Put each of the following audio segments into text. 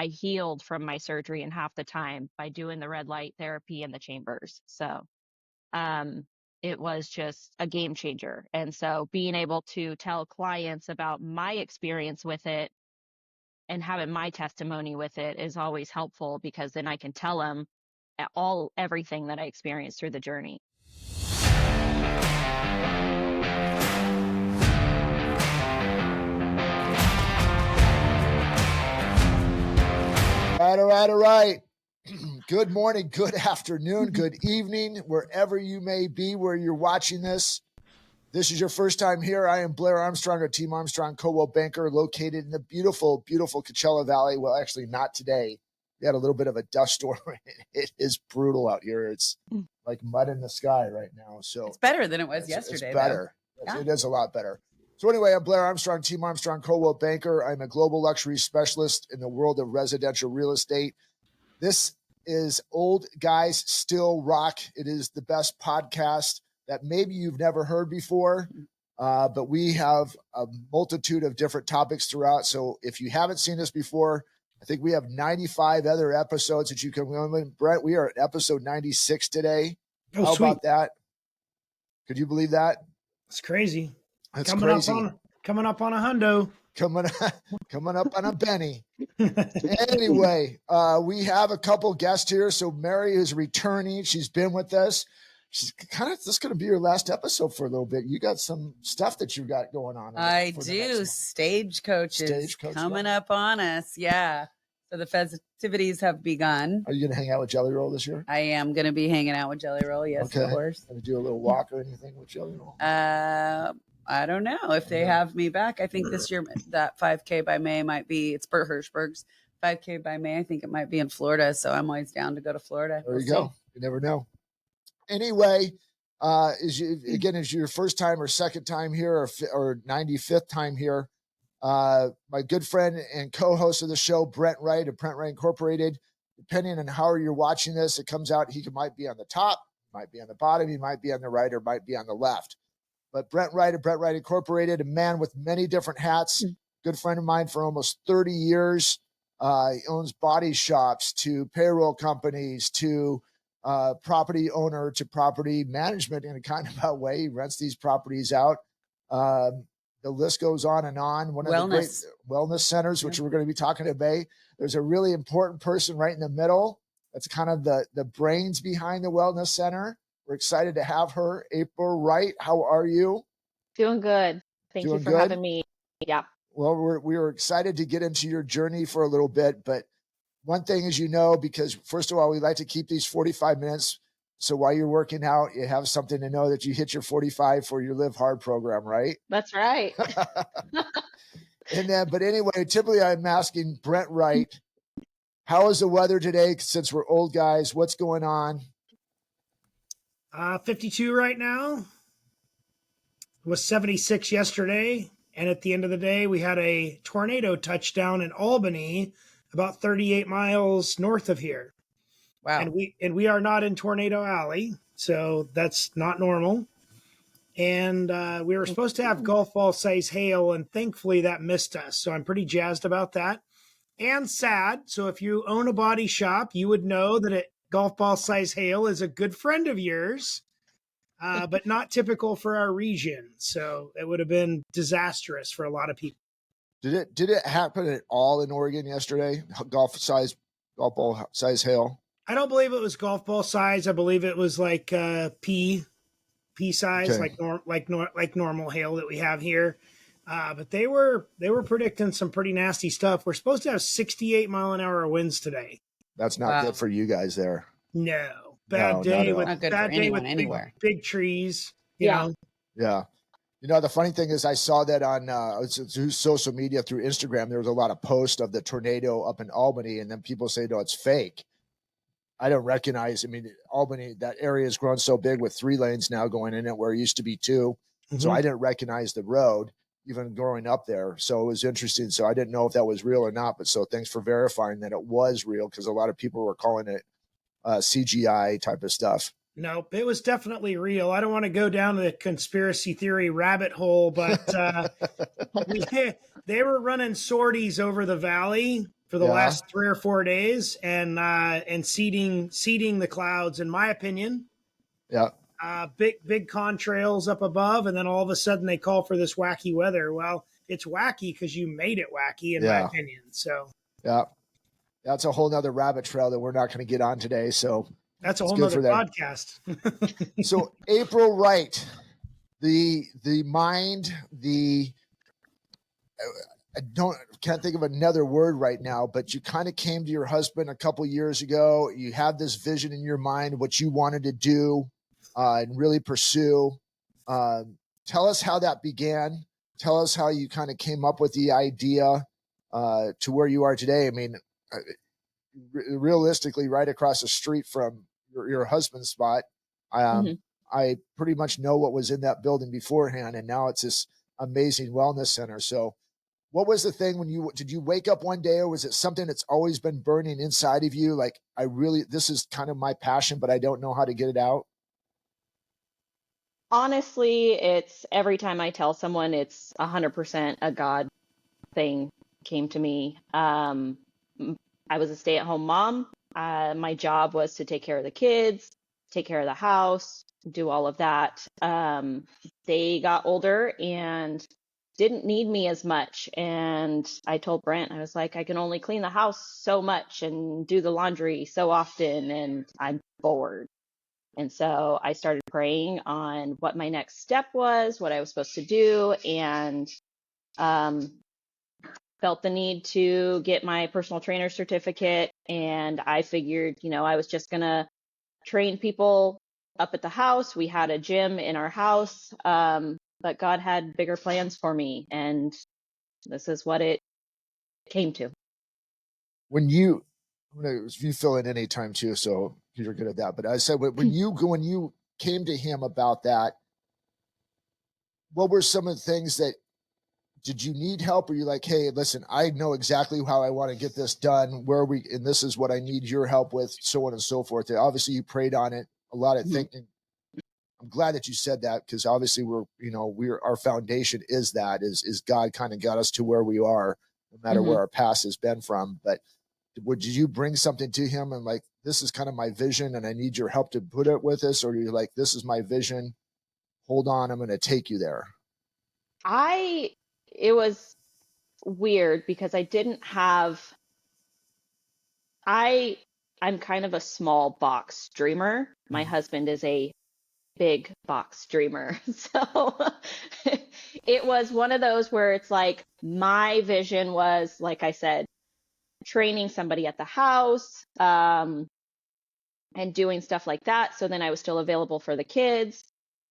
I healed from my surgery in half the time by doing the red light therapy and the chambers. So it was just a game changer. And so being able to tell clients about my experience with it and having my testimony with it is always helpful, because then I can tell them everything that I experienced through the journey. All right. Good morning, good afternoon, good evening, wherever you may be, where you're watching this. This is your first time here. I am Blair Armstrong, a Team Armstrong Coldwell banker located in the beautiful, beautiful Coachella Valley. Well, actually not today. We had a little bit of a dust storm. It is brutal out here. It's like mud in the sky right now. So it's better than it was yesterday. It's better. Yeah. It is a lot better. So anyway, I'm Blair Armstrong, Team Armstrong Coldwell banker. I'm a global luxury specialist in the world of residential real estate. This is Old Guys Still Rock. It is the best podcast that maybe you've never heard before, but we have a multitude of different topics throughout. So if you haven't seen this before, I think we have 95 other episodes that you can learn. Brent, we are at episode 96 today. Oh, How sweet. about that? Could you believe that? It's crazy. That's coming crazy. Coming up on a hundo. Coming up on a Benny. Anyway, we have a couple guests here. So Mary is returning. She's been with us. She's this is going to be your last episode for a little bit. You got some stuff that you got going on. I do. Stagecoach is coming up on us. Yeah. So the festivities have begun. Are you going to hang out with Jelly Roll this year? I am going to be hanging out with Jelly Roll. Yes, okay. Of course. Going to do a little walk or anything with Jelly Roll? I don't know if they have me back. I think this year that 5K by May might be, it's Bert Hirschberg's 5K by May. I think it might be in Florida. So I'm always down to go to Florida. There you go. You never know. Anyway, is your first time or second time here or 95th time here? My good friend and co-host of the show, Brent Wright of Brent Wright Incorporated. Depending on how you're watching this, it comes out. He might be on the top, might be on the bottom, he might be on the right, or might be on the left. But Brent Wright of Brent Wright Incorporated, a man with many different hats, good friend of mine for almost 30 years. He owns body shops to payroll companies to property owner to property management in a kind of a way. He rents these properties out. The list goes on and on. One of the great wellness centers, which we're going to be talking about. There's a really important person right in the middle. That's kind of the brains behind the wellness center. We're excited to have her, April Wright. How are you? Doing good. Thank you for having me. Yeah. Well, we were excited to get into your journey for a little bit, but one thing is, because first of all, we like to keep these 45 minutes. So while you're working out, you have something to know that you hit your 45 for your Live Hard program, right? That's right. But anyway, typically I'm asking Brent Wright, how is the weather today? Since we're old guys, what's going on? 52 right now. It was 76 yesterday. And at the end of the day, we had a tornado touchdown in Albany, about 38 miles north of here. Wow. And we are not in Tornado Alley, so that's not normal. And we were supposed to have golf ball size hail, and thankfully that missed us. So I'm pretty jazzed about that. And sad. So if you own a body shop, you would know that golf ball size hail is a good friend of yours, but not typical for our region. So it would have been disastrous for a lot of people. Did it happen at all in Oregon yesterday? Golf ball size hail? I don't believe it was golf ball size. I believe it was like pea size, okay. like normal hail that we have here. But they were predicting some pretty nasty stuff. We're supposed to have 68 mile an hour winds today. That's not good for you guys there. No, bad day with anywhere. Big trees. You know. Yeah. The funny thing is I saw that on through social media, through Instagram. There was a lot of posts of the tornado up in Albany, and then people say, no, it's fake. I don't recognize. Albany, that area has grown so big with 3 lanes now going in it where it used to be 2. Mm-hmm. So I didn't recognize the road even growing up there. So it was interesting. So I didn't know if that was real or not. But so thanks for verifying that it was real, because a lot of people were calling it CGI type of stuff. Nope, it was definitely real. I don't want to go down the conspiracy theory rabbit hole, but they were running sorties over the valley for the last 3 or 4 days, and seeding the clouds, in my opinion. Yeah. Big contrails up above, and then all of a sudden they call for this wacky weather. Well, it's wacky because you made it wacky, in my opinion. So yeah, that's a whole nother rabbit trail that we're not going to get on today. So that's a whole nother podcast. So April Wright, the mind, I can't think of another word right now, but you kind of came to your husband a couple years ago. You had this vision in your mind, what you wanted to do and really pursue. Tell us how that began. Tell us how you kind of came up with the idea to where you are today. I mean, realistically, right across the street from your husband's spot, I pretty much know what was in that building beforehand, and now it's this amazing wellness center. So what was the thing when did you wake up one day, or was it something that's always been burning inside of you? Like, this is kind of my passion, but I don't know how to get it out. Honestly, it's every time I tell someone, it's 100% a God thing came to me. I was a stay-at-home mom. My job was to take care of the kids, take care of the house, do all of that. They got older and didn't need me as much. And I told Brent, I was like, I can only clean the house so much and do the laundry so often, and I'm bored. And so I started praying on what my next step was, what I was supposed to do, and felt the need to get my personal trainer certificate. And I figured, I was just going to train people up at the house. We had a gym in our house, but God had bigger plans for me. And this is what it came to. When you fill in any time too, so you're good at that. But I said, when you came to him about that, what were some of the things that, did you need help? Or you like, hey, listen, I know exactly how I want to get this done, and this is what I need your help with, so on and so forth. And obviously you prayed on it a lot of thinking. I'm glad that you said that, because obviously our foundation is God kind of got us to where we are, no matter where our past has been from. But did you bring something to him and like, this is kind of my vision and I need your help to put it with us? Or you're like, this is my vision, hold on, I'm going to take you there? It was weird because I'm kind of a small box dreamer. My husband is a big box dreamer. So it was one of those where it's like my vision was, like I said, training somebody at the house, and doing stuff like that. So then I was still available for the kids.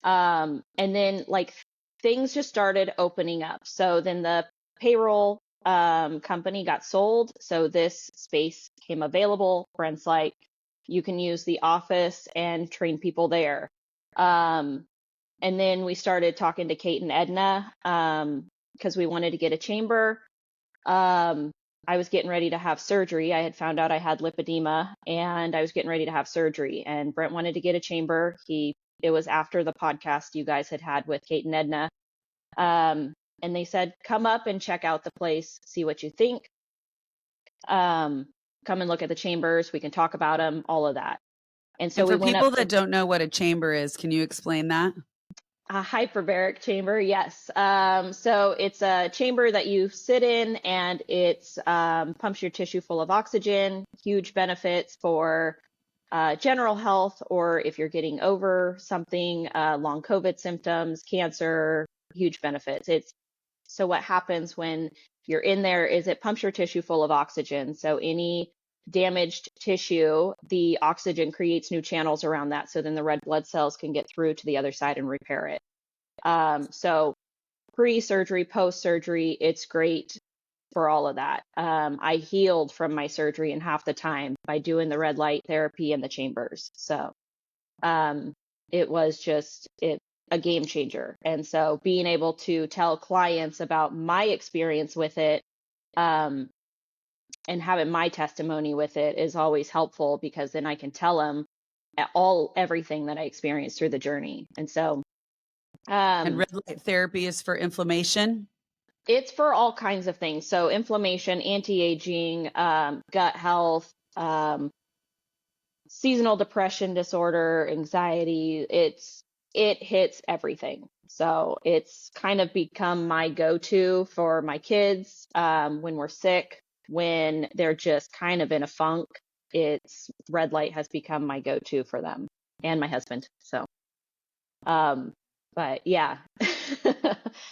And then like things just started opening up. So then the payroll company got sold. So this space came available. Brent's like, you can use the office and train people there. And then we started talking to Kate and Edna, because we wanted to get a chamber. I was getting ready to have surgery. I had found out I had lipedema, and I was getting ready to have surgery. And Brent wanted to get a chamber. It was after the podcast you guys had with Kate and Edna. And they said, come up and check out the place, see what you think. Come and look at the chambers. We can talk about them, all of that. And so for we went people up that don't know what a chamber is, can you explain that? A hyperbaric chamber, yes. So it's a chamber that you sit in, and it's pumps your tissue full of oxygen. Huge benefits for general health, or if you're getting over something, long COVID symptoms, cancer, huge benefits. So what happens when you're in there is it pumps your tissue full of oxygen. So any damaged tissue, the oxygen creates new channels around that. So then the red blood cells can get through to the other side and repair it. So pre-surgery, post-surgery, it's great for all of that. I healed from my surgery in half the time by doing the red light therapy and the chambers. So it was just a game changer. And so being able to tell clients about my experience with it, and having my testimony with it is always helpful, because then I can tell them everything that I experienced through the journey. And so and red light therapy is for inflammation. It's for all kinds of things. So inflammation, anti-aging, gut health, seasonal depression disorder, anxiety. It hits everything. So it's kind of become my go-to for my kids when we're sick, when they're just kind of in a funk. It's red light has become my go-to for them and my husband. So, but yeah.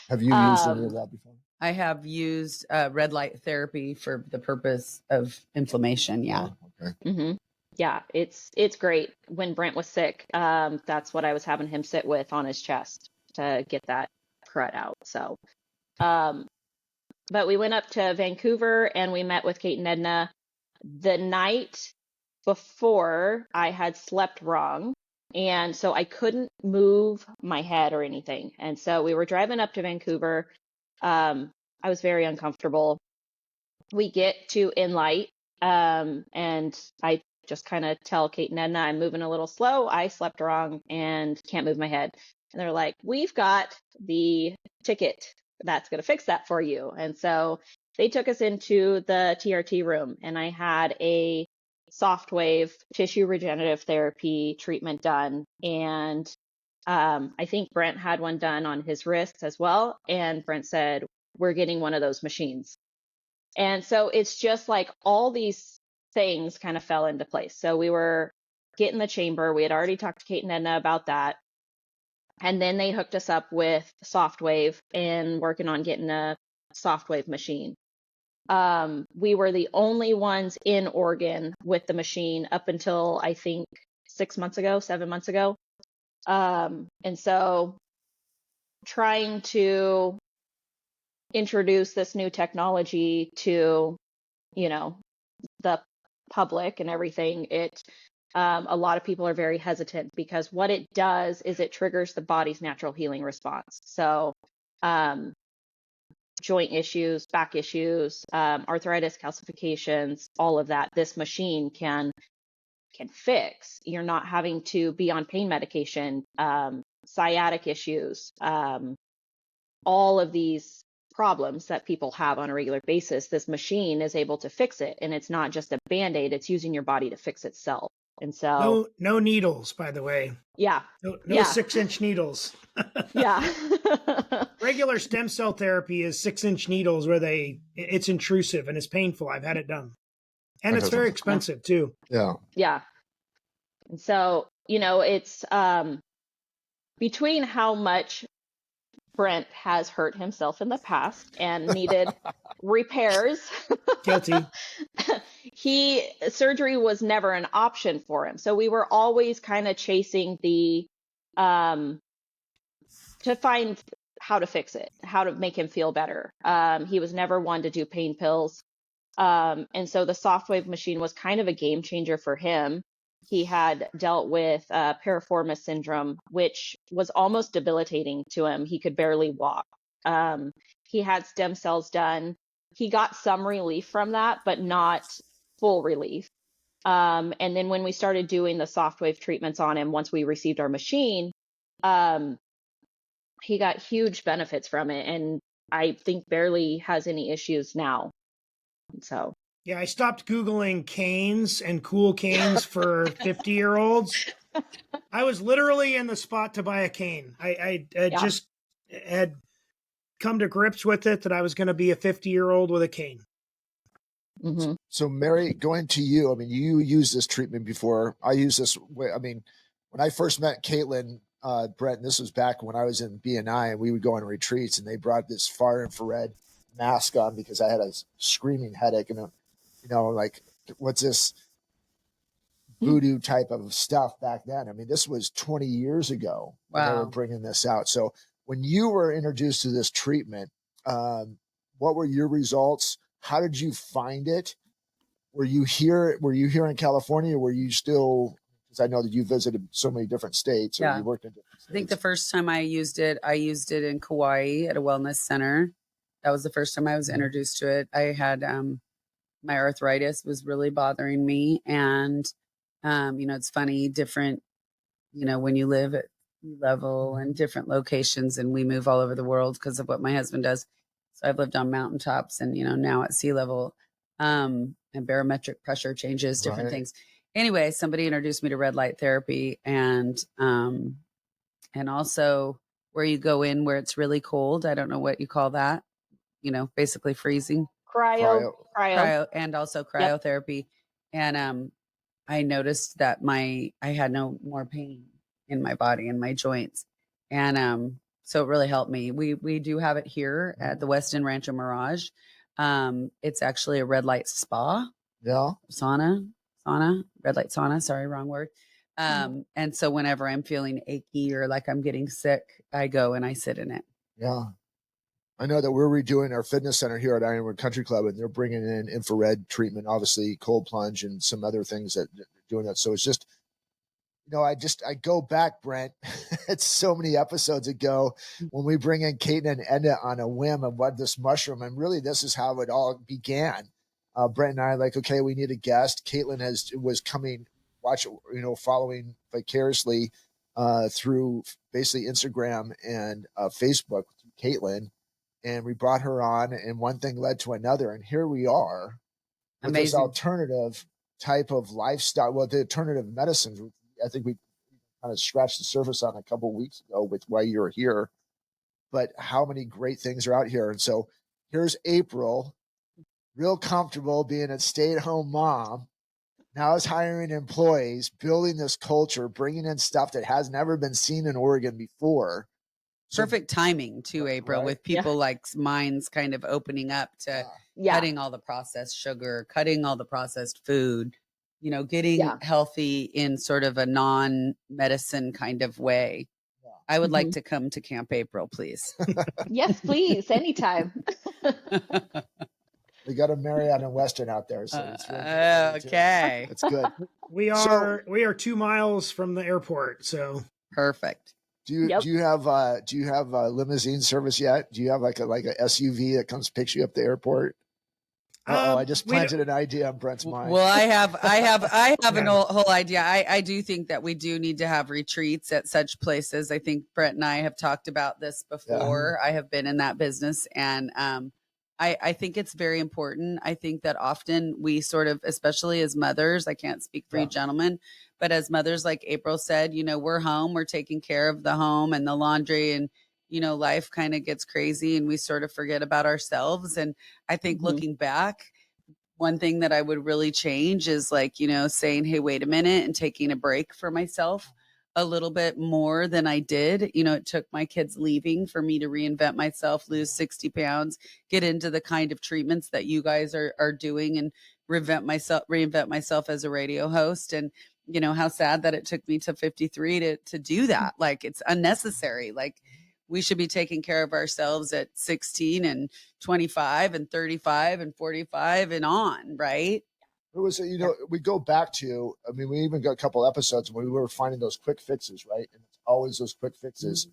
Have you used any of that before? I have used red light therapy for the purpose of inflammation. Yeah. Oh, okay. Mm-hmm. Yeah, it's great. When Brent was sick, that's what I was having him sit with on his chest to get that crud out. So, but we went up to Vancouver and we met with Kate and Edna. The night before, I had slept wrong, and so I couldn't move my head or anything. And so we were driving up to Vancouver. I was very uncomfortable. We get to Inlight, and I just kind of tell Kate and Edna I'm moving a little slow. I slept wrong and can't move my head. And they're like, we've got the ticket that's going to fix that for you. And so they took us into the TRT room, and I had a soft wave tissue regenerative therapy treatment done. And I think Brent had one done on his wrist as well. And Brent said, we're getting one of those machines. And so it's just like all these things kind of fell into place. So we were getting the chamber. We had already talked to Kate and Edna about that. And then they hooked us up with Softwave and working on getting a Softwave machine. We were the only ones in Oregon with the machine up until I think 7 months ago. And so trying to introduce this new technology to, the public and everything, a lot of people are very hesitant because what it does is it triggers the body's natural healing response. So joint issues, back issues, arthritis, calcifications, all of that, this machine can fix. You're not having to be on pain medication, sciatic issues, all of these problems that people have on a regular basis. This machine is able to fix it, and it's not just a band-aid, it's using your body to fix itself. And so no needles, by the way. Yeah. No Yeah. 6-inch needles. Yeah. Regular stem cell therapy is 6-inch needles where it's intrusive and it's painful. I've had it done. And it's very expensive too. Yeah. Yeah. And so, it's between how much Brent has hurt himself in the past and needed repairs. Guilty. Surgery was never an option for him. So we were always kind of chasing to find how to fix it, how to make him feel better. He was never one to do pain pills. And so the Softwave machine was kind of a game changer for him. He had dealt with piriformis syndrome, which was almost debilitating to him. He could barely walk. He had stem cells done. He got some relief from that, but not full relief. And then when we started doing the Softwave treatments on him, once we received our machine, he got huge benefits from it. And I think barely has any issues now. So. Yeah, I stopped Googling canes and cool canes for 50-year-olds. I was literally in the spot to buy a cane. I just had come to grips with it that I was going to be a 50-year-old with a cane. Mm-hmm. So Mary, going to you, I mean, you used this treatment before. I used this. I mean, when I first met Caitlin, Brent, and this was back when I was in BNI, and we would go on retreats, and they brought this far infrared mask on because I had a screaming headache, and like, what's this voodoo type of stuff back then? I mean, this was 20 years ago when they were bringing this out. So when you were introduced to this treatment, what were your results? How did you find it? Were you here in California, or were you still, because I know that you visited so many different states, or you worked in different states. I think the first time I used it in Kauai at a wellness center. That was the first time I was introduced to it. I had my arthritis was really bothering me. And, it's funny, different, when you live at sea level and different locations, and we move all over the world because of what my husband does. So I've lived on mountaintops and, now at sea level, and barometric pressure changes, different things. Anyway, somebody introduced me to red light therapy and also where you go in where it's really cold. I don't know what you call that, basically freezing. Cryo. And also Yep. cryotherapy. And I noticed that I had no more pain in my body and my joints. And so it really helped me. We do have it here at the Westin Rancho Mirage. It's actually a red light spa. Yeah. Sauna, red light sauna. Sorry, wrong word. And so whenever I'm feeling achy or like I'm getting sick, I go and I sit in it. Yeah. I know that we're redoing our fitness center here at Ironwood Country Club, and they're bringing in infrared treatment, obviously cold plunge and some other things that doing that. So it's just, I go back, Brent. It's so many episodes ago when we bring in Caitlin and Edna on a whim of what this mushroom, and really this is how it all began. Brent and I like, okay, we need a guest. Caitlin was coming, following vicariously through basically Instagram and Facebook through Caitlin. And we brought her on, and one thing led to another. And here we are with this alternative type of lifestyle. Well, the alternative medicines, I think we kind of scratched the surface on a couple of weeks ago with why you're here. But how many great things are out here. And so here's April, real comfortable being a stay-at-home mom. Now is hiring employees, building this culture, bringing in stuff that has never been seen in Oregon before. Perfect timing too, April, with people like minds kind of opening up to cutting all the processed sugar, cutting all the processed food, getting healthy in sort of a non-medicine kind of way. I would like to come to Camp April, please. Yes, please. Anytime. We got a Marriott and Western out there, so it's okay. It's good. We are 2 miles from the airport, so perfect. Do you have limousine service yet? Do you have like a SUV that comes picks you up the airport? I just planted an idea on Brent's mind. Well, I have an whole idea. I do think that we do need to have retreats at such places. I think Brent and I have talked about this before. I have been in that business, and I think it's very important. I think that often we sort of, especially as mothers, I can't speak for you gentlemen, but as mothers, like April said, we're home, we're taking care of the home and the laundry, and, life kind of gets crazy and we sort of forget about ourselves. And I think looking back, one thing that I would really change is like, saying, hey, wait a minute, and taking a break for myself a little bit more than I did. It took my kids leaving for me to reinvent myself, lose 60 pounds, get into the kind of treatments that you guys are doing, and reinvent myself as a radio host. And, how sad that it took me to 53 to do that. Like, it's unnecessary. Like, we should be taking care of ourselves at 16 and 25 and 35 and 45 and on, right? It was, we go back to, we even got a couple episodes when we were finding those quick fixes, right? And it's always those quick fixes.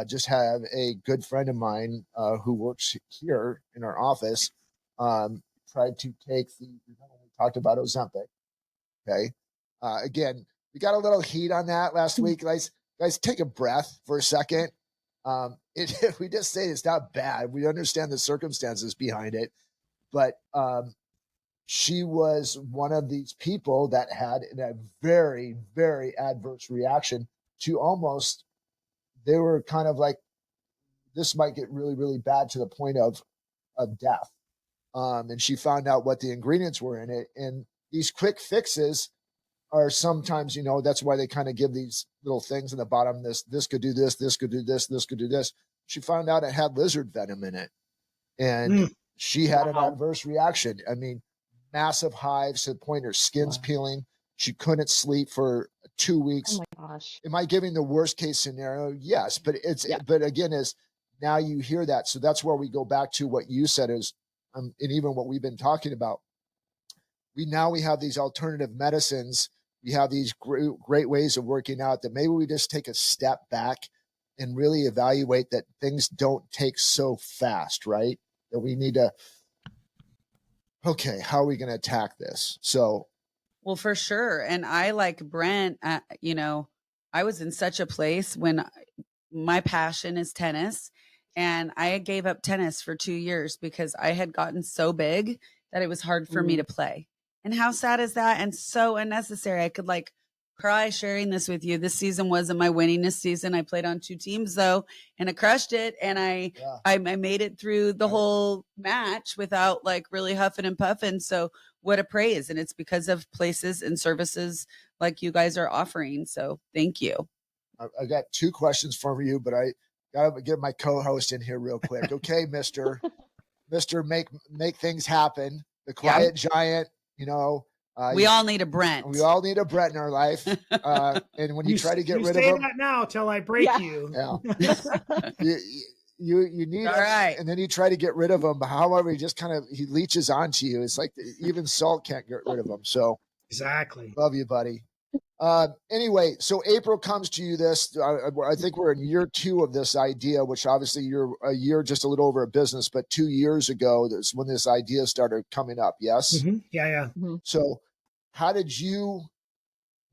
Just have a good friend of mine who works here in our office, tried to take we talked about Ozempic. Okay. Again, we got a little heat on that last week. Guys, take a breath for a second. We just say it's not bad. We understand the circumstances behind it, but she was one of these people that had a very, very adverse reaction to almost, they were kind of like, this might get really, really bad to the point of death. And she found out what the ingredients were in it. And these quick fixes are sometimes, that's why they kind of give these little things in the bottom. This could do this, this could do this, this could do this. She found out it had lizard venom in it. And she had an adverse reaction. Massive hives to the point her skin's peeling. She couldn't sleep for 2 weeks. Oh my gosh. Am I giving the worst case scenario? Yes, but but again, is now you hear that. So that's where we go back to what you said is, and even what we've been talking about. We have these alternative medicines. We have these great ways of working out that maybe we just take a step back and really evaluate that things don't take so fast, right? That we need to, okay, how are we going to attack this? So, well, for sure. And I, like Brent, I was in such a place when my passion is tennis. And I gave up tennis for 2 years because I had gotten so big that it was hard for me to play. And how sad is that? And so unnecessary. I could like cry sharing this with you. This season wasn't my winningest season. I played on 2 teams though, and I crushed it. And I made it through the whole match without like really huffing and puffing. So what a praise. And it's because of places and services like you guys are offering. So thank you. I got 2 questions for you, but I gotta get my co-host in here real quick. Okay, Mr. Make things happen. The quiet giant, you know. We all need a Brent. We all need a Brent in our life. And when you try to get rid of him, that now till I break you. You need all him, right. and then you try to get rid of him. But however, he leeches onto you. It's like even salt can't get rid of him. So exactly. Love you, buddy. Anyway, so April comes to you I think we're in year 2 of this idea, which obviously you're a year, just a little over a business, but 2 years ago, that's when this idea started coming up. Yes. Mm-hmm. Yeah. Mm-hmm. So how did you,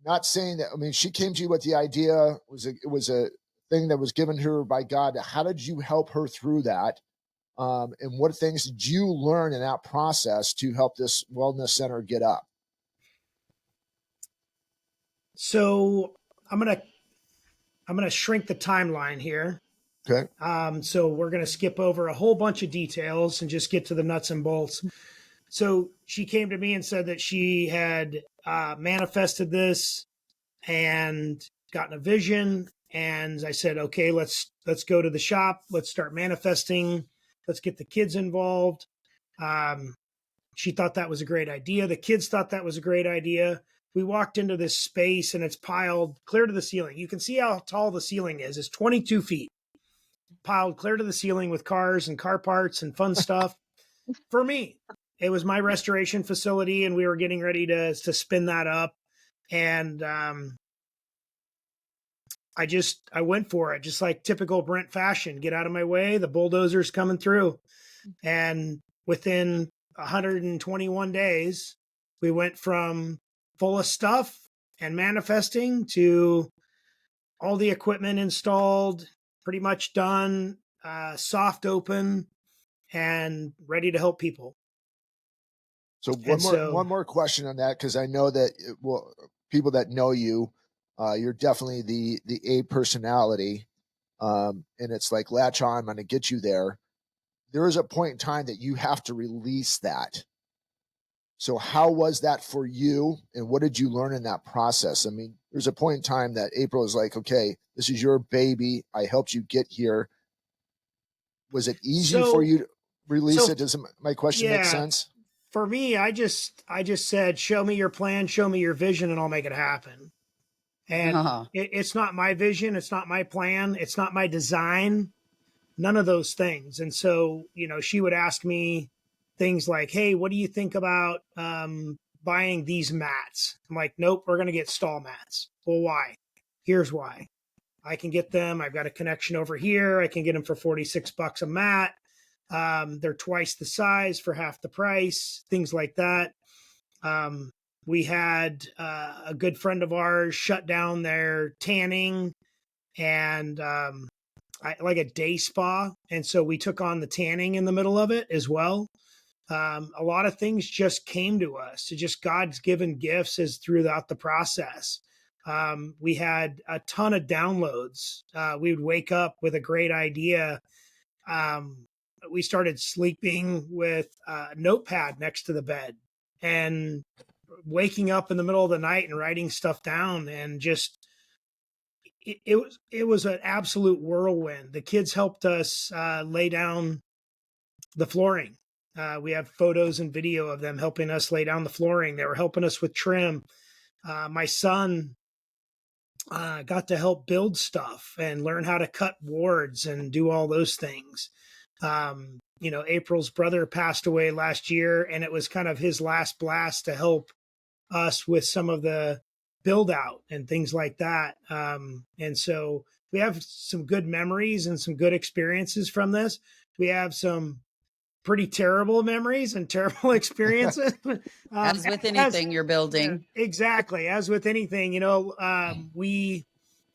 not saying that, I mean, she came to you with the idea, it was a thing that was given to her by God. How did you help her through that? And what things did you learn in that process to help this wellness center get up? So I'm gonna shrink the timeline here. Okay. So we're gonna skip over a whole bunch of details and just get to the nuts and bolts. So she came to me and said that she had manifested this and gotten a vision. And I said, okay, let's go to the shop. Let's start manifesting. Let's get the kids involved. She thought that was a great idea. The kids thought that was a great idea. We walked into this space and it's piled clear to the ceiling. You can see how tall the ceiling is. It's 22 feet, piled clear to the ceiling with cars and car parts and fun stuff. For me, it was my restoration facility and we were getting ready to spin that up. And I went for it, just like typical Brent fashion. Get out of my way. The bulldozer's coming through. And within 121 days, we went from full of stuff and manifesting to all the equipment installed, pretty much done, soft open, and ready to help people. So one more question on that, because I know that people that know you, you're definitely the A personality, and it's like latch on, I'm going to get you there. There is a point in time that you have to release that. So how was that for you, and what did you learn in that process? I mean, there's a point in time that April is like, okay, this is your baby. I helped you get here. Was it easy for you to release it? Does my question make sense? For me, I just said, show me your plan, show me your vision, and I'll make it happen. And it's not my vision. It's not my plan. It's not my design. None of those things. And so, she would ask me things like, hey, what do you think about buying these mats? I'm like, nope, we're going to get stall mats. Well, why? Here's why. I can get them. I've got a connection over here. I can get them for $46 a mat. They're twice the size for half the price, things like that. We had a good friend of ours shut down their tanning and like a day spa. And so we took on the tanning in the middle of it as well. A lot of things just came to us. So just God's given gifts as throughout the process. We had a ton of downloads. We would wake up with a great idea. We started sleeping with a notepad next to the bed and waking up in the middle of the night and writing stuff down, and just it was an absolute whirlwind. The kids helped us lay down the flooring. We have photos and video of them helping us lay down the flooring. They were helping us with trim. My son got to help build stuff and learn how to cut boards and do all those things. April's brother passed away last year, and it was kind of his last blast to help us with some of the build out and things like that. And so we have some good memories and some good experiences from this. We have some pretty terrible memories and terrible experiences. As with anything you're building. Exactly. As with anything, we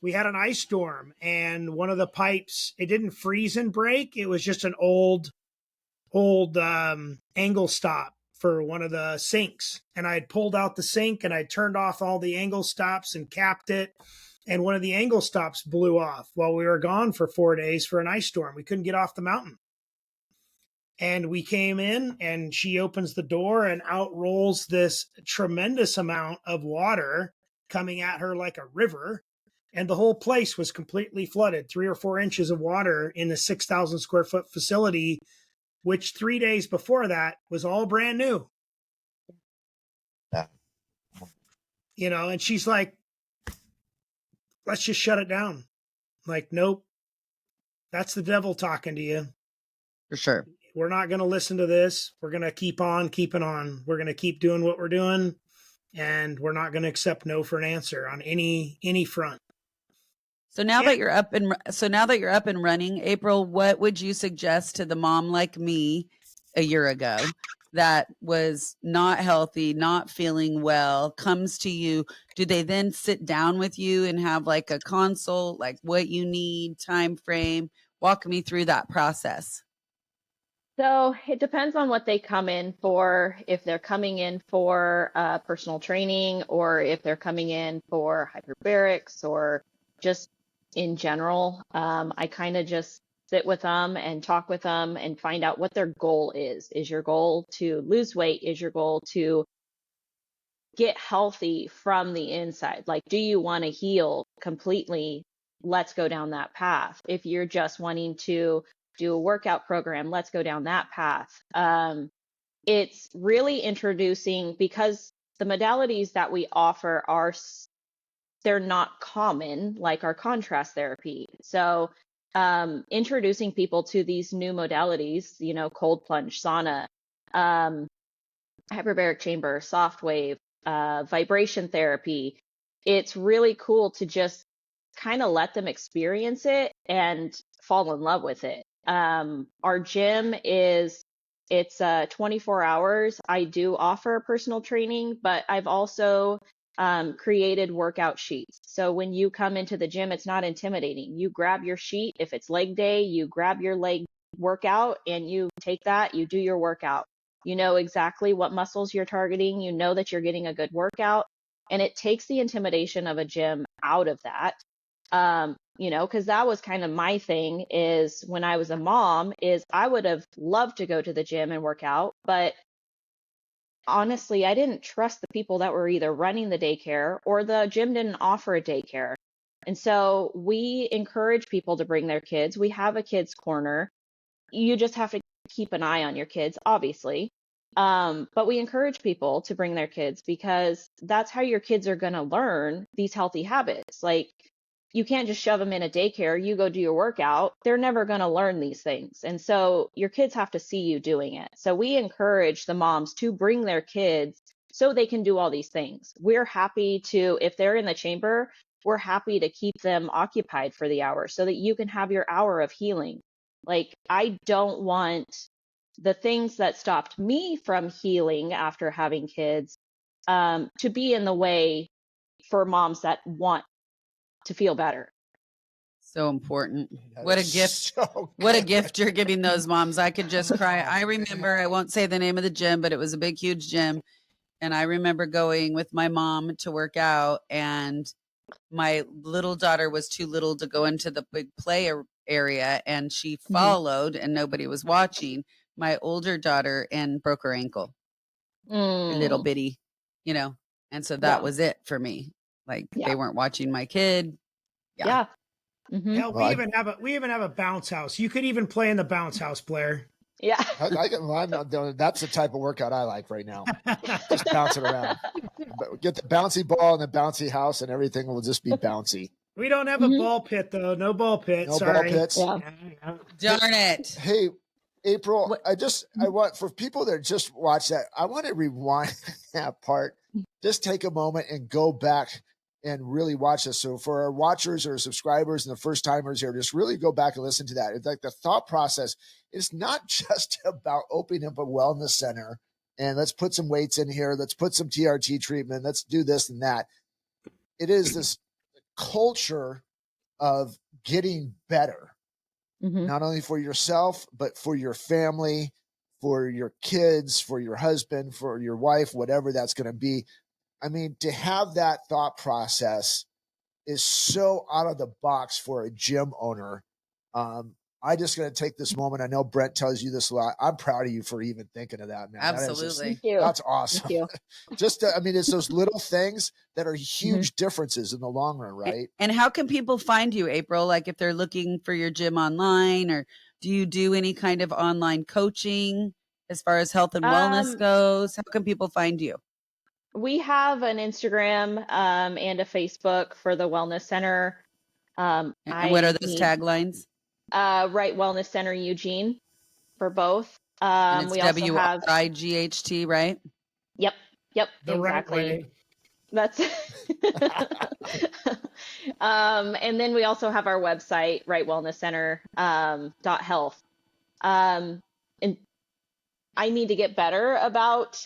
we had an ice storm, and one of the pipes, it didn't freeze and break. It was just an old angle stop for one of the sinks. And I had pulled out the sink and I turned off all the angle stops and capped it. And one of the angle stops blew off while we were gone for 4 days for an ice storm. We couldn't get off the mountain. And we came in and she opens the door and out rolls this tremendous amount of water coming at her like a river. And the whole place was completely flooded, 3 or 4 inches of water in a 6,000 square foot facility, which 3 days before that was all brand new. Yeah. And she's like, let's just shut it down. Like, nope, that's the devil talking to you. For sure. We're not going to listen to this. We're going to keep on keeping on. We're going to keep doing what we're doing. And we're not going to accept no for an answer on any front. So now that you're up and running, April, what would you suggest to the mom like me a year ago that was not healthy, not feeling well, comes to you? Do they then sit down with you and have like a consult, like what you need, time frame? Walk me through that process. So it depends on what they come in for. If they're coming in for personal training, or if they're coming in for hyperbarics, or just in general, I kind of just sit with them and talk with them and find out what their goal is. Is your goal to lose weight? Is your goal to get healthy from the inside? Like, do you want to heal completely? Let's go down that path. If you're just wanting to do a workout program, let's go down that path. It's really introducing, because the modalities that we offer they're not common, like our contrast therapy. So introducing people to these new modalities, cold plunge, sauna, hyperbaric chamber, soft wave, vibration therapy. It's really cool to just kind of let them experience it and fall in love with it. Our gym it's 24 hours. I do offer personal training, but I've also created workout sheets. So when you come into the gym, it's not intimidating. You grab your sheet. If it's leg day, you grab your leg workout and you take that, you do your workout. You know exactly what muscles you're targeting. You know that you're getting a good workout, and it takes the intimidation of a gym out of that. Because that was kind of my thing, is when I was a mom, is I would have loved to go to the gym and work out, but honestly, I didn't trust the people that were either running the daycare, or the gym didn't offer a daycare. And so we encourage people to bring their kids. We have a kids corner. You just have to keep an eye on your kids, obviously. But we encourage people to bring their kids, because that's how your kids are going to learn these healthy habits. Like, you can't just shove them in a daycare. You go do your workout. They're never going to learn these things. And so your kids have to see you doing it. So we encourage the moms to bring their kids so they can do all these things. We're happy to, if they're in the chamber, we're happy to keep them occupied for the hour so that you can have your hour of healing. Like, I don't want the things that stopped me from healing after having kids to be in the way for moms that want to feel better. So important. That What a is gift. so What a good. gift you're giving those moms. I could just cry. I remember, I won't say the name of the gym, but it was a big, huge gym. And I remember going with my mom to work out, and my little daughter was too little to go into the big play area, and she followed and nobody was watching my older daughter and broke her ankle. Little bitty, and so that was it for me. Like, they weren't watching my kid. Yeah. Mm-hmm. Hell, we even have a bounce house. You could even play in the bounce house, Blair. Yeah. That's the type of workout I like right now. Just bounce it around. Get the bouncy ball and the bouncy house, and everything will just be bouncy. We don't have a ball pit, though. No ball pit. No Sorry. ball pits. Yeah. Darn it. Hey, April, I want, for people that just watch that, I want to rewind that part. Just take a moment and go back and really watch this. So for our watchers or subscribers and the first timers here, just really go back and listen to that. It's like the thought process is not just about opening up a wellness center and let's put some weights in here. Let's put some TRT treatment. Let's do this and that. It is this culture of getting better, not only for yourself, but for your family, for your kids, for your husband, for your wife, whatever that's going to be. I mean, to have that thought process is so out of the box for a gym owner. I just going to take this moment. I know Brent tells you this a lot. I'm proud of you for even thinking of that, man. Absolutely. Thank you. That's awesome. Thank you. Just, I mean, it's those little things that are huge differences in the long run, right? And how can people find you, April? Like if they're looking for your gym online, or do you do any kind of online coaching as far as health and wellness goes? How can people find you? We have an Instagram and a Facebook for the Wellness Center. And what are those taglines? Wright Wellness Center Eugene for both. And it's we also have WRIGHT, right? Yep, The exactly. right way. That's and then we also have our website, Wright Wellness Center .health. And I need to get better about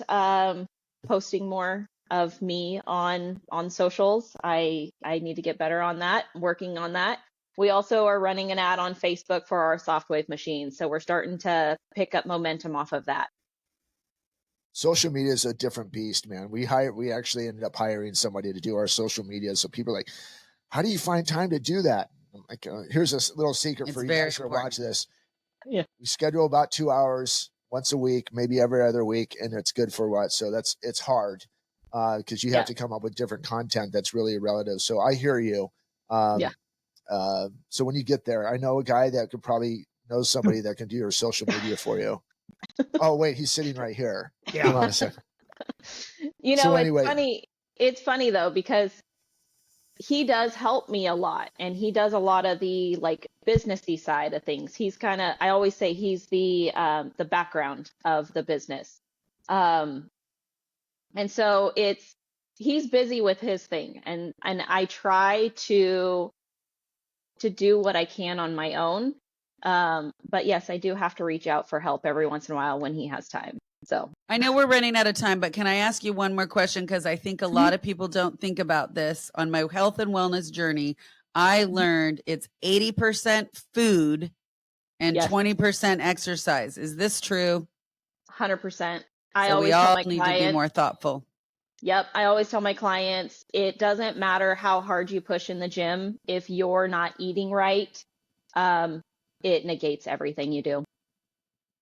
posting more of me on socials. I need to get better on that, working on that. We also are running an ad on Facebook for our Softwave machines, so we're starting to pick up momentum off of that. Social media is a different beast, man. We actually ended up hiring somebody to do our social media. So people are like, how do you find time to do that? I'm like, here's a little secret for you guys who watch this. Yeah. We schedule about 2 hours once a week, maybe every other week, and it's good for what? So it's hard because you have to come up with different content that's really relative. So I hear you. So when you get there, I know a guy that could probably know somebody that can do your social media for you. Oh, wait, he's sitting right here. Yeah. Hold on a second. You know, So anyway, it's funny though, because he does help me a lot, and he does a lot of the like businessy side of things. He's kind of, I always say he's the background of the business. And so he's busy with his thing, and I try to do what I can on my own. But yes, I do have to reach out for help every once in a while when he has time. So I know we're running out of time, but can I ask you one more question? Because I think a lot of people don't think about this. On my health and wellness journey, I learned it's 80% food and 20% exercise. Is this true? 100%. We all need to be more thoughtful. Yep. I always tell my clients, it doesn't matter how hard you push in the gym. If you're not eating right, it negates everything you do.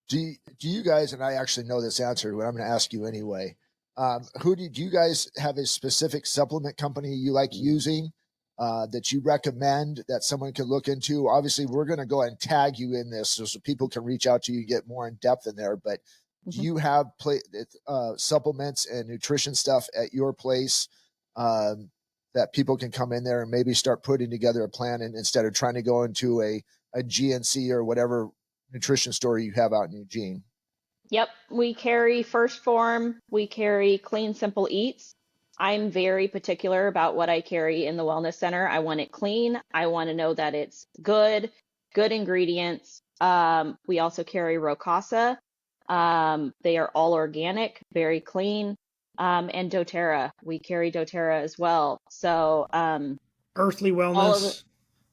Do you guys, and I actually know this answer, but I'm going to ask you anyway. Do you guys have a specific supplement company you like using that you recommend that someone could look into? Obviously, we're going to go ahead and tag you in this so people can reach out to you, get more in depth in there. But do you have supplements and nutrition stuff at your place that people can come in there and maybe start putting together a plan, and instead of trying to go into a GNC or whatever nutrition store you have out in Eugene? Yep. We carry First Form. We carry Clean Simple Eats. I'm very particular about what I carry in the wellness center. I want it clean. I want to know that it's good ingredients. We also carry Rocasa. They are all organic, very clean. And doTERRA. We carry doTERRA as well. So Earthly Wellness.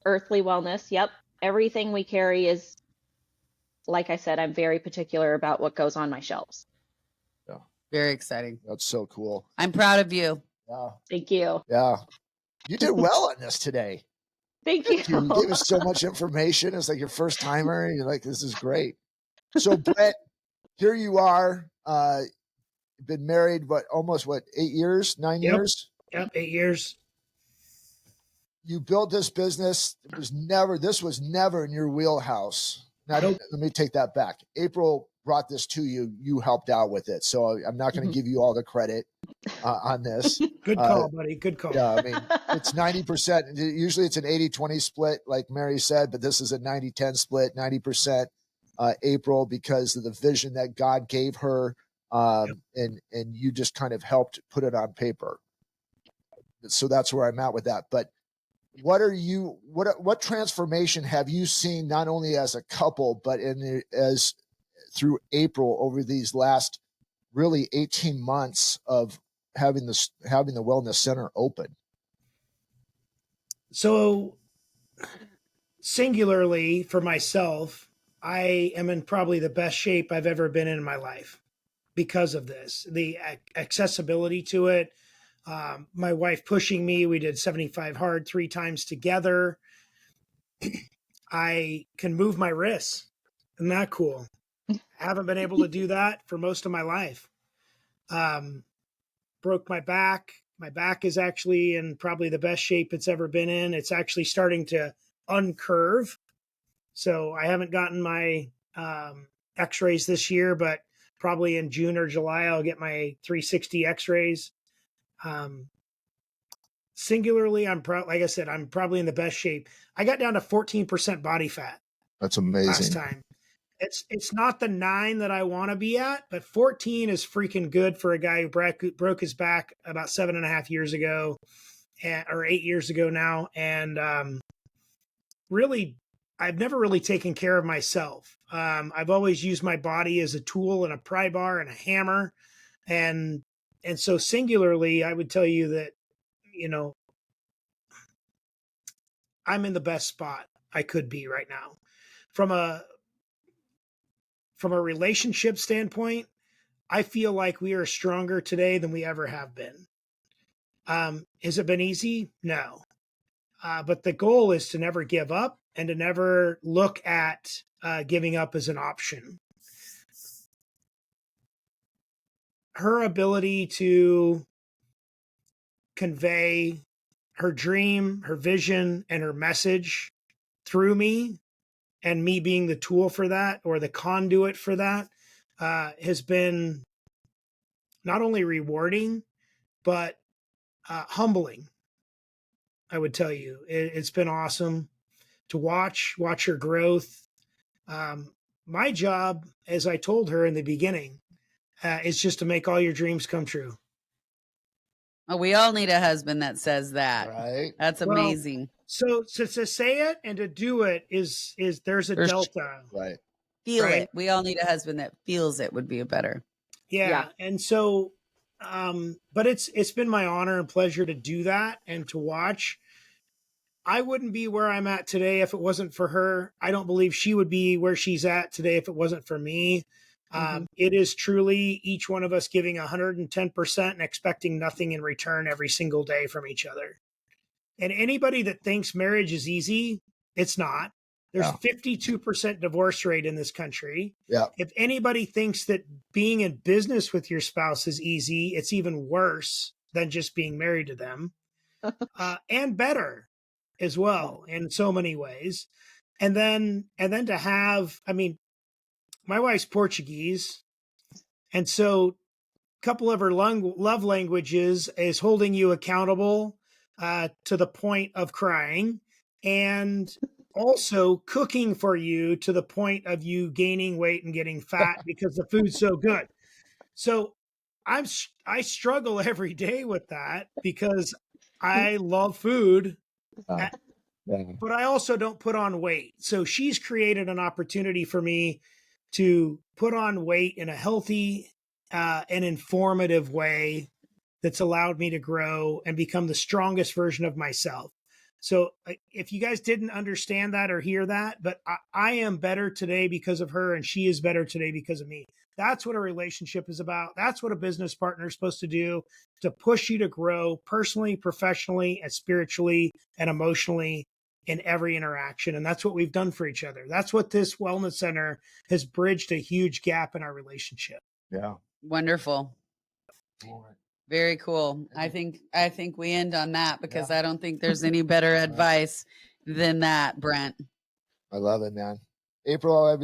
Earthly Wellness. Yep. Everything we carry is, like I said, I'm very particular about what goes on my shelves. Yeah. Very exciting. That's so cool. I'm proud of you. Yeah. Thank you. Yeah. You did well on this today. Thank you. You gave us so much information. It's like your first timer. And you're like, this is great. So Brent, here you are. Been married, almost 8 years, 9 years? Yep. 8 years. You built this business. This was never in your wheelhouse. Now, let me take that back. April brought this to you. You helped out with it. So I'm not going to give you all the credit on this. Good call, buddy. Good call. Yeah, I mean, it's 90%. Usually it's an 80-20 split, like Mary said, but this is a 90-10 split, 90% April, because of the vision that God gave her. And you just kind of helped put it on paper. So that's where I'm at with that. But what transformation have you seen, not only as a couple, but as through April over these last really 18 months of having the wellness center open? So singularly for myself, I am in probably the best shape I've ever been in my life because of this, the accessibility to it. My wife pushing me, we did 75 hard 3 times together. I can move my wrists. Isn't that cool? I haven't been able to do that for most of my life. Broke my back. My back is actually in probably the best shape it's ever been in. It's actually starting to uncurve. So I haven't gotten my x-rays this year, but probably in June or July, I'll get my 360 x-rays. Singularly, like I said, I'm probably in the best shape. I got down to 14% body fat. That's amazing. Last time. It's not the 9 that I want to be at, but 14 is freaking good for a guy who broke his back about 7.5 years ago, or 8 years ago now. And really, I've never really taken care of myself. I've always used my body as a tool and a pry bar and a hammer. And so singularly, I would tell you that, I'm in the best spot I could be right now. From a relationship standpoint, I feel like we are stronger today than we ever have been. Has it been easy? No. But the goal is to never give up and to never look at giving up as an option. Her ability to convey her dream, her vision, and her message through me, and me being the tool for that or the conduit for that, has been not only rewarding, but humbling. I would tell you, it's been awesome to watch her growth. My job, as I told her in the beginning, is just to make all your dreams come true. Oh, we all need a husband that says that. Right. That's amazing. Well, so to say it and to do it is there's a delta. Right. Feel right? it. We all need a husband that feels it would be a better. Yeah. And so, but it's been my honor and pleasure to do that and to watch. I wouldn't be where I'm at today if it wasn't for her. I don't believe she would be where she's at today if it wasn't for me. It is truly each one of us giving 110% and expecting nothing in return every single day from each other. And anybody that thinks marriage is easy, it's not. There's 52% divorce rate in this country. Yeah. If anybody thinks that being in business with your spouse is easy, it's even worse than just being married to them, and better as well in so many ways. And then to have, I mean, my wife's Portuguese, and so a couple of her love languages is holding you accountable to the point of crying, and also cooking for you to the point of you gaining weight and getting fat because the food's so good. So I struggle every day with that because I love food, but I also don't put on weight. So she's created an opportunity for me to put on weight in a healthy and informative way that's allowed me to grow and become the strongest version of myself. So if you guys didn't understand that or hear that, but I am better today because of her, and she is better today because of me. That's what a relationship is about. That's what a business partner is supposed to do, to push you to grow personally, professionally, and spiritually and emotionally in every interaction. And that's what we've done for each other. That's what this wellness center has bridged a huge gap in our relationship. Yeah. Wonderful. Very cool. I think we end on that because I don't think there's any better advice than that, Brent. I love it, man. April,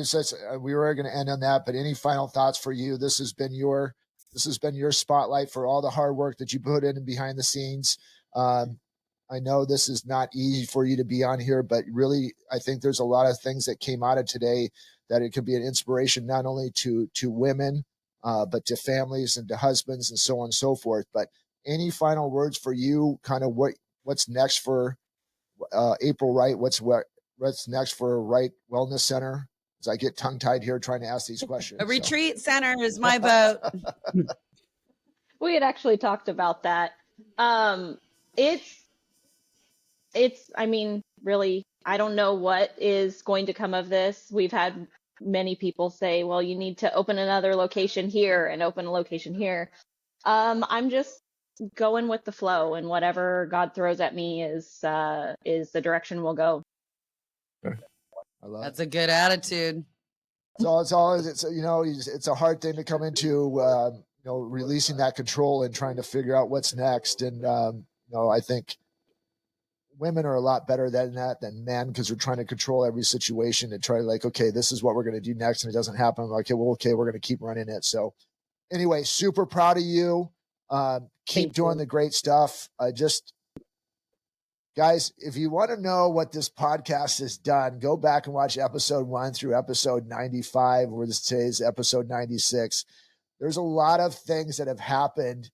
we were going to end on that, but any final thoughts for you? This has been your spotlight for all the hard work that you put in and behind the scenes. I know this is not easy for you to be on here, but really, I think there's a lot of things that came out of today that it could be an inspiration not only to women, but to families and to husbands and so on and so forth. But any final words for you? Kind of what's next for April Wright? What's next for Wright Wellness Center? As I get tongue tied here trying to ask these questions. A retreat center is my vote. We had actually talked about that. It's, I mean, really I don't know what is going to come of this. We've had many people say, well, you need to open another location here and open a location here. I'm just going with the flow, and whatever God throws at me is the direction we'll go. I love That's a good attitude. it's always it's a hard thing to come into releasing that control and trying to figure out what's next. And I think women are a lot better than that than men, because we're trying to control every situation and try to like, okay, this is what we're going to do next, and it doesn't happen. I'm like, okay, we're going to keep running it. So anyway, super proud of you. Keep doing the great stuff. Guys, if you want to know what this podcast has done, go back and watch episode 1 through episode 95, where this today's episode 96. There's a lot of things that have happened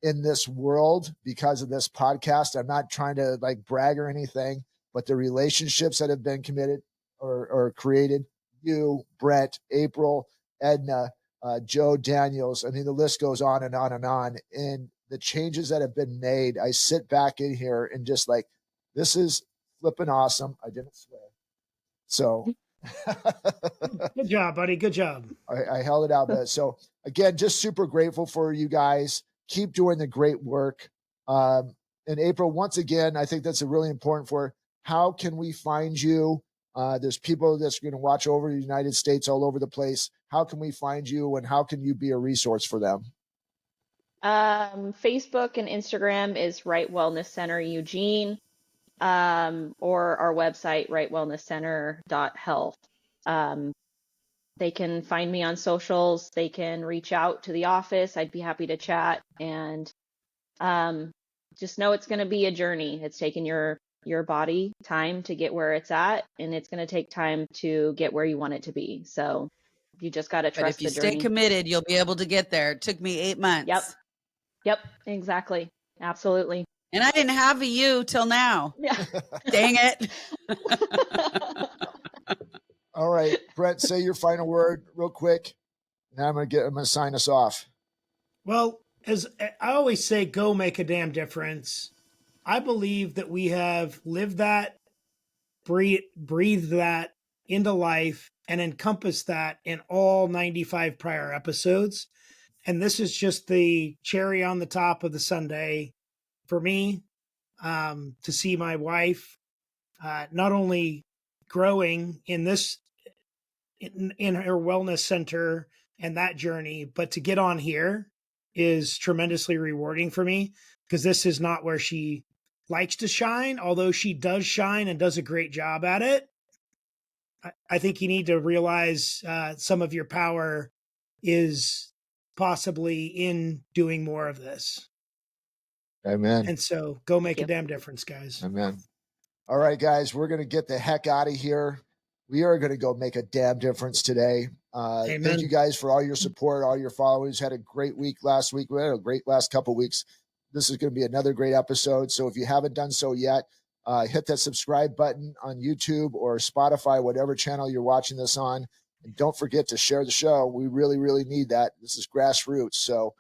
in this world because of this podcast. I'm not trying to like brag or anything, but the relationships that have been committed or created, you, Brent, April, Edna, Joe, Daniels. I mean, the list goes on and on and on. And the changes that have been made, I sit back in here and just like, this is flipping awesome. I didn't swear. So good job, buddy. Good job. I held it out. But so again, just super grateful for you guys. Keep doing the great work. And April, once again, I think that's a really important for how can we find you? There's people that's going to watch over the United States all over the place. How can we find you, and how can you be a resource for them? Facebook and Instagram is Wright Wellness Center Eugene, or our website, wrightwellnesscenter.health. They can find me on socials. They can reach out to the office. I'd be happy to chat. And just know it's going to be a journey. It's taking your body time to get where it's at, and it's going to take time to get where you want it to be. So you just got to trust the journey. But if you stay committed, you'll be able to get there. It took me 8 months. Yep, exactly. Absolutely. And I didn't have a you till now. Yeah. Dang it. All right, Brent, say your final word real quick. Now I'm going to sign us off. Well, as I always say, go make a damn difference. I believe that we have lived that, breathed that into life, and encompassed that in all 95 prior episodes. And this is just the cherry on the top of the sundae for me, to see my wife not only growing in this in her wellness center and that journey, but to get on here is tremendously rewarding for me, because this is not where she likes to shine, although she does shine and does a great job at it. I think you need to realize some of your power is possibly in doing more of this. Amen. And so go make a damn difference, guys. Amen. All right, guys, we're going to get the heck out of here. We are going to go make a damn difference today. Thank you guys for all your support, all your followers. Had a great week last week. We had a great last couple of weeks. This is going to be another great episode. So if you haven't done so yet, hit that subscribe button on YouTube or Spotify, whatever channel you're watching this on. And don't forget to share the show. We really, really need that. This is grassroots. So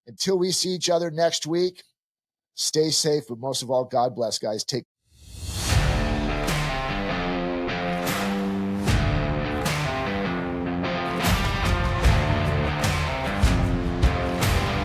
until we see each other next week, stay safe. But most of all, God bless, guys. Take